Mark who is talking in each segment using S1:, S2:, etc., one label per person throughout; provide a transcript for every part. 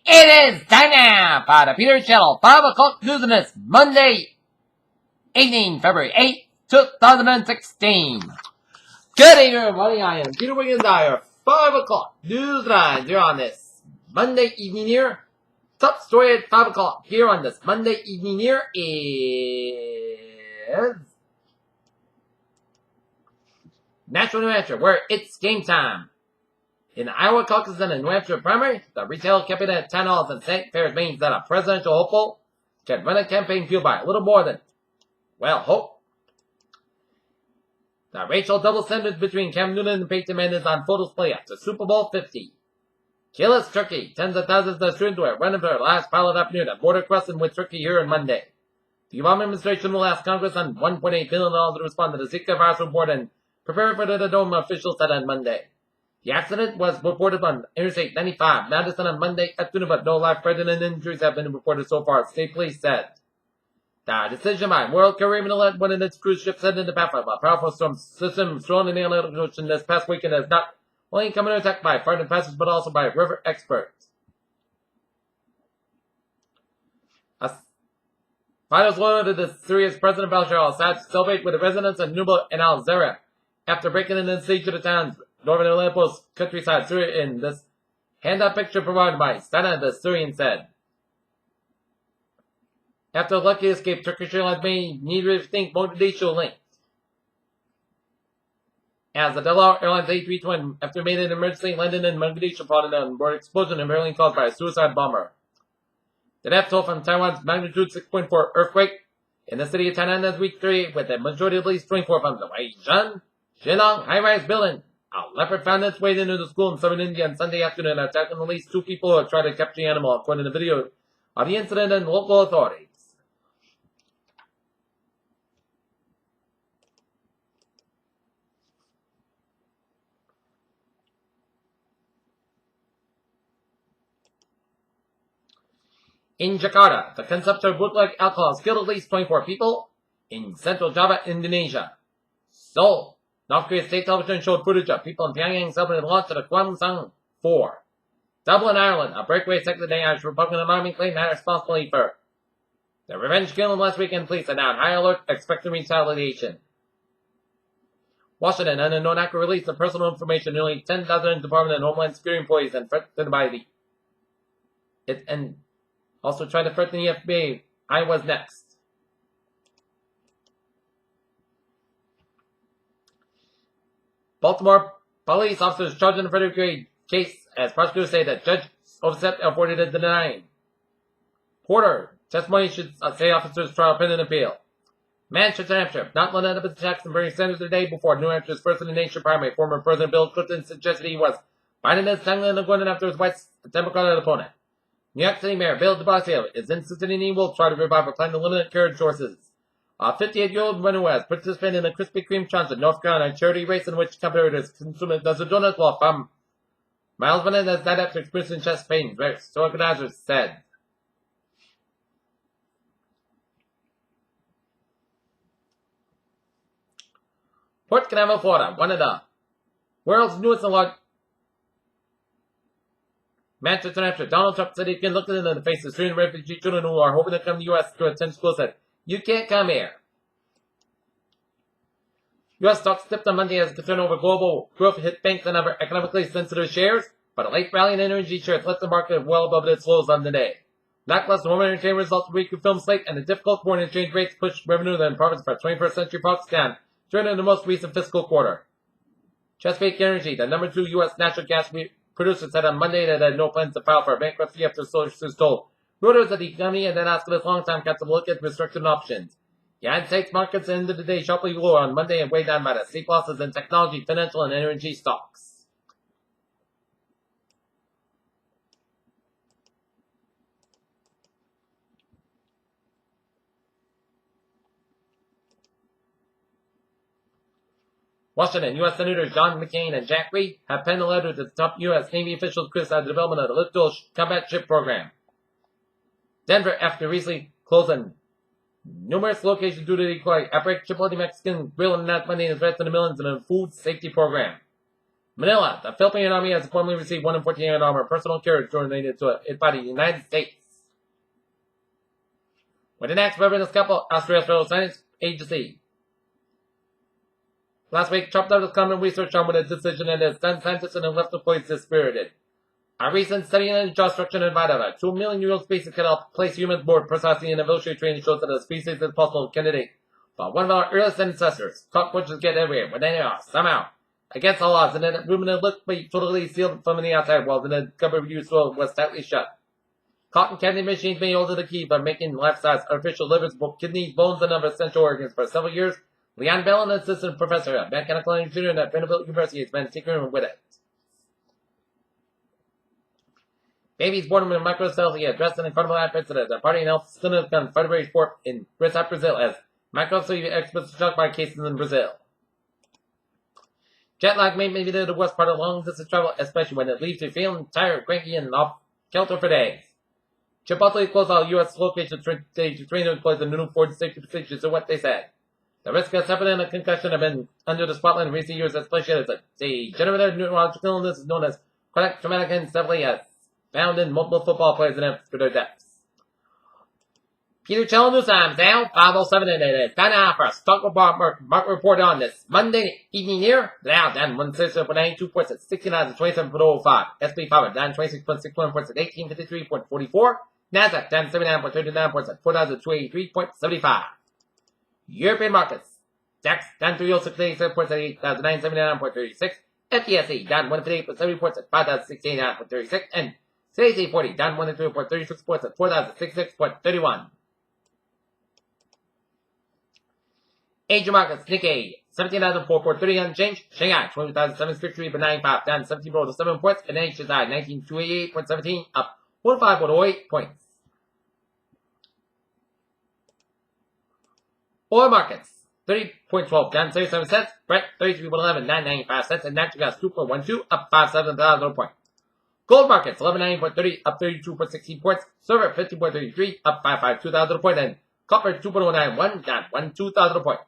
S1: It is time now for the Peter Channel 5 o'clock news on this Monday evening, February 8th, 2016. Good evening, everybody. I am Peter Wiggins. Our 5 o'clock news lines here on this Monday evening here. Top story at 5 o'clock here on this Monday evening here is Nashville, New Hampshire, where it's game time. In the Iowa caucus and the New Hampshire primary, the retail campaign at town halls and state fairs means that a presidential hopeful can run a campaign fueled by a little more than, well, hope. The racial double standards between Cam Newton and Peyton Manning is on full display after Super Bowl 50. Killless turkey. Tens of thousands of students were running for their last pilot afternoon at border crossing with turkey here on Monday. The Obama administration will ask Congress on $1.8 billion to respond to the Zika virus report and prepare for the dome, officials said on Monday. The accident was reported on Interstate 95, Madison on Monday afternoon, but no life-threatening injuries have been reported so far, state police said. The decision by World Caribbean let one of its cruise ships head into path of a powerful storm system thrown in the Atlantic Ocean this past weekend has not only come into attack by frightened passengers, but also by river experts. Fighters loyal to the Syria's President Bashar al-Assad celebrate with the residents of Nubla and al-Zara after breaking in the siege of the town's northern Aleppo's countryside, Syria, in this handout picture provided by Sana, the Syrian said. After a lucky escape, Turkish Airlines may need to rethink Mogadishu link. As the Delaware Airlines A320, after made an emergency landing in Mogadishu, reported an explosion apparently caused by a suicide bomber. The death toll from Taiwan's magnitude 6.4 earthquake in the city of Tainan this week 3, with a majority of at least 24 from the Weizhou, Shillong high-rise building. A leopard found its way into the school in southern India on Sunday afternoon, attacking at least 2 people who had tried to capture the animal, according to the video of the incident and local authorities. In Jakarta, the consumption of bootleg alcohol has killed at least 24 people in central Java, Indonesia. Seoul. North Korea's state television showed footage of people in Pyongyang celebrating the launch of the Kwangsan 4. Dublin, Ireland, a breakaway second day Irish Republican army claimed had responsibility for the revenge killing last weekend. Police are now on high alert, expecting retaliation. Washington, an unknown hacker released the personal information of nearly 10,000 Department of Homeland Security employees and threatened by and also tried to threaten the FBI. I was next. Baltimore police officers charged in a federal grade case as prosecutors say that Judge Overstep avoided a denying. Porter, testimony should say officers trial pending appeal. Manchester, New Hampshire, not let up its attacks and Bernie Sanders the day before New Hampshire's first in the nation primary. Former President Bill Clinton suggested he was fighting his tongue and going after his white Democratic opponent. New York City Mayor Bill de Blasio is insisting he will try to revive a plan to limit carriage sources. A 58-year-old woman who has participated in a Krispy Kreme challenge in North Carolina charity race in which competitors consume a dozen donuts while from Miles Menendez died after experiencing chest pain, so organizers said. Port Canaveral, Florida, one of the world's newest and largest. Manchester, New Hampshire, Donald Trump said he can look them in the face of student refugee children who are hoping to come to the U.S. to attend school, said, "You can't come here." U.S. stocks dipped on Monday as concern over global growth hit banks and other economically sensitive shares, but a late rally in energy shares left the market well above its lows on the day. Lackluster home entertainment results of a weaker film slate and a difficult foreign exchange rates pushed revenue and profits for 21st Century Fox down during the most recent fiscal quarter. Chesapeake Energy, the number 2 U.S. natural gas producer, said on Monday that it had no plans to file for bankruptcy after sources told Reuters that the company had then asked for this long-time capital to look at restriction options. The United States markets ended the day sharply lower on Monday and weighed down by the steep losses in technology, financial, and energy stocks. Washington, U.S. Senators John McCain and Jack Reed have penned a letter to the top U.S. Navy officials criticizing the development of the Littoral Combat Ship Program. Denver, after recently closing numerous locations due to the equality outbreak, Chipotle Mexican Grill announced Monday in threats to the millions in a food safety program. Manila, the Philippine Army has formally received 1 in 14 armor personal carriage donated to it by the United States. With the next reference couple, Australia's Federal Science Agency. Last week, Trump noticed common research on with a decision that has done scientists and left employees dispirited. A recent study in jaw structure and vital, a 2 million-year-old species can help place humans more precisely in evolutionary training shows that a species is possible candidate. But one of our earliest ancestors, cockroaches get everywhere, but anyhow, somehow, against all odds, and then ruminant looked like totally sealed from the outside walls, and the cupboard used was tightly shut. Cotton candy machines may hold the key by making life-size artificial livers, kidneys, bones, and other essential organs. For several years, Leon Bell, an assistant professor at mechanical engineering at Vanderbilt University, has been tinkering with it. Babies born with microcephaly are dressed in incredible outfits at a party in El Sinus on February 4th in Recife, Brazil, as microcephaly experts are shocked by cases in Brazil. Jet lag may be the worst part of long-distance travel, especially when it leaves you feeling tired, cranky, and off-kilter for days. Chipotle closed all U.S. locations to train employees in new Ford safety procedures, is what they said. The risk of suffering and a concussion have been under the spotlight in recent years, especially as a degenerative neurological illness known as chronic traumatic encephalopathy, found in multiple football players and after their deaths. Peter Chell News Times now, 5:07 and it is time now for a stock market report on this Monday evening here. Dow down 1.92 points at 69.27.05. SP 500 down 26.61 points at 1853.44. Nasdaq down 79.39 points at 4,283.75. European markets. DAX down 306.87 points at 8,979.36. FTSE down 158.70 points at 5,069.36. And CAC 40 down 103.36 points at 4,066.31. Asia markets, Nikkei, 17,443 unchanged. Shanghai, 20,763.95, down 17.7 points. And HSI, 19,288.17, up 105.08 points. Oil markets, 30.12, down 37 cents. Brent, 33.11, 9.95 cents. And natural gas, 2.12, up 5.7 points. Gold markets, 11.9.30, up 32.16 points. Silver, 50.33, up 5.52 points. And copper, 2.091, down 1.2 points.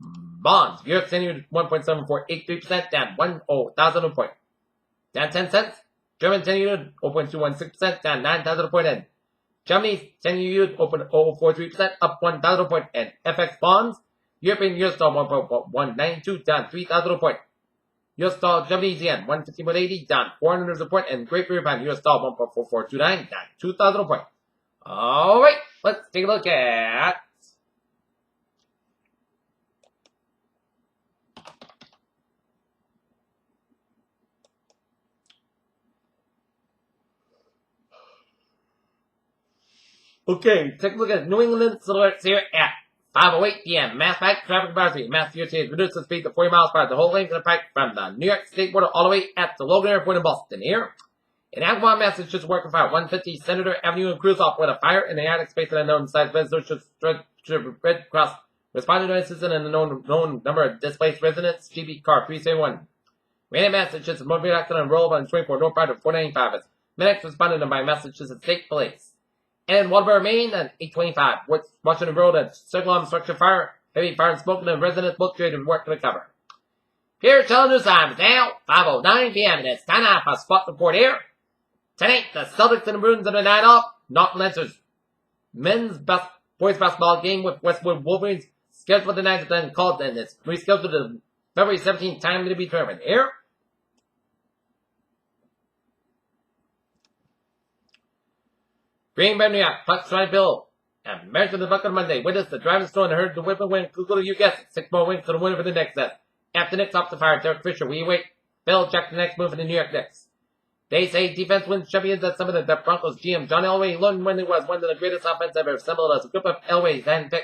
S1: Bonds, Europe 10-year 1.7483%, down 1,000 points. Down 10 cents. German 10-year 0.216%, down 9,000 points. And Germany's 10-year 0.043%, up 1,000 points. And FX bonds, European US dollar 1.192, down 3,000 points. US dollar Japanese yen 150.80, down 400 points. And Great Britain pound US dollar 1.4429, down 2,000 points. Alright, let's take a look at take a look at New England alerts here at 5:08 p.m. Mass pike traffic advisory. Mass USA has reduced the speed to 40 miles per hour. The whole length of the pike from the New York State border all the way at the Logan Airport in Boston here. In Agawam, Massachusetts, working fire 150 Senator Avenue in Cruise off with a fire in the attic space of an unknown site. Visitors Red Cross responded to an incident and a known number of displaced residents. GB car 371. Random Massachusetts motor accident on roll on 24 North Pride of 495. Medics responded by Massachusetts State Police. And Waterbury, Maine at 825. Washington Road at Circle Arm Structure Fire. Heavy fire and smoke and residents both trade and work to recover. Here, Channel News Times now, 5:09 p.m. and it's time now for a spot report here. Tonight, the Celtics and the Bruins are the night off. Norton Lancers boys basketball game with Westwood Wolverines scheduled for the night and then called and it's rescheduled to February 17th, time to be determined. Here. Green Bay, New York, Bucks trying to build. American the Buck on Monday. Witness the driving storm and heard the whip and wind. Google, you guess it. 6 more wins to the winner for the Knicks. After Knicks off the fire, Derek Fisher, will you wait? Bill Jack the next move for the New York Knicks. They say defense wins champions at some of the Broncos GM. John Elway learned when it was one of the greatest offense ever assembled as a group of Elways handpicked.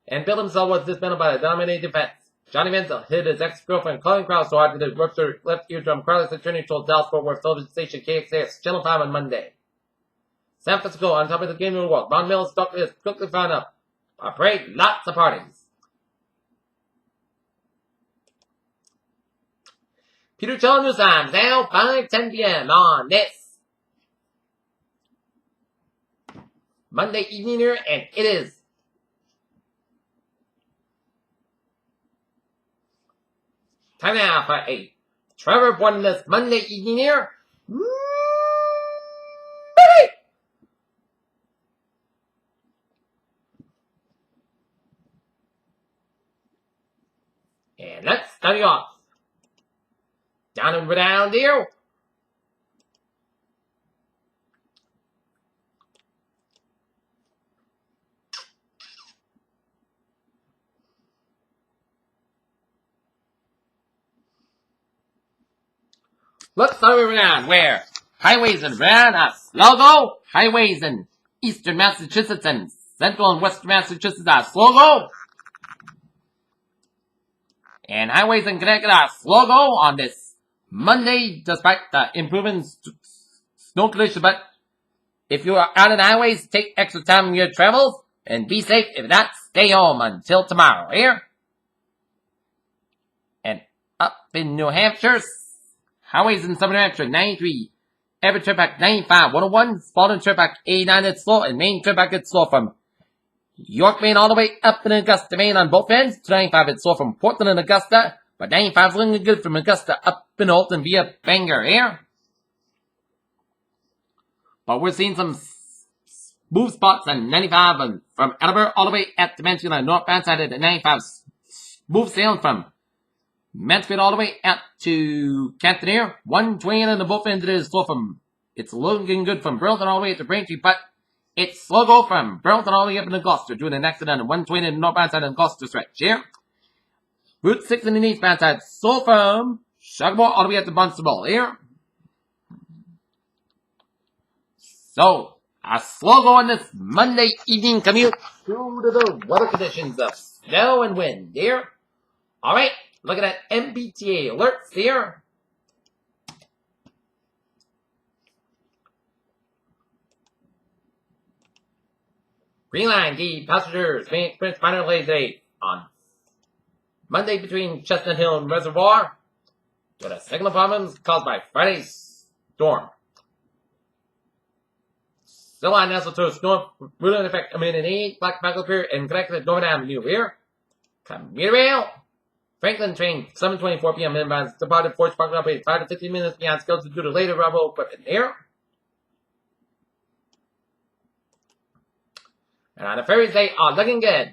S1: And Bill himself was dismantled by a dominating defense. Johnny Manziel hit his ex-girlfriend Colin Krause so hard that it ripped her left eardrum. Carlos attorney told Dallas Fort Worth television station KXAS Channel 5 on Monday. San Francisco on top of the game of the world. Von Mills doctor is quickly found up. A parade, lots of parties. Peter Channel News Times now 5:10 p.m. on this Monday evening here, and it is time now for a Trevor born this Monday evening here. And let's start you off. Down and down there. Let's start around where highways and around us. Logo. Highways in eastern Massachusetts and central and western Massachusetts are slow-go. And highways in Connecticut are slow-go on this Monday, despite the improving snow conditions. But if you are out on the highways, take extra time in your travels and be safe. If not, stay home until tomorrow. Here. And up in New Hampshire, highways in Southern New Hampshire, 93. Every trip back 95, 101. Spalding trip back 89, it's slow. And Maine trip back, it's slow from York, Maine, all the way up in Augusta, Maine on both ends. 95, it's slow from Portland and Augusta. But 95 is looking good from Augusta up in Alton via Bangor here. But we're seeing some smooth spots on 95 and from Edinburgh all the way at the Mansfield on the northbound side of the 95. Smooth sailing from Mansfield all the way out to Cantoneer. 120 on the both ends. It is slow from, it's looking good from Burlington all the way to Braintree, but it's slow go from Burlington all the way up into Gloucester, doing an accident on 120 on the northbound side of the Gloucester stretch here. Route 6 in the eastbound side, slow from Shugabore all the way up to Barnstable here. So, a slow go on this Monday evening commute due to the weather conditions of snow and wind here. Alright, looking at MBTA alerts here. Green Line, the passengers may experience minor delays today on Monday between Chestnut Hill and Reservoir due to signal problems caused by Friday's storm. Still on Nestle snow ruling effect in 8 Black Michael Pier and connected to Northern Avenue here. Commuter rail. Franklin train 7:24 p.m. inbound departed Forge Park operated 5 to 15 minutes beyond schedule due to later rubble equipment here. And on the ferries, they are looking good.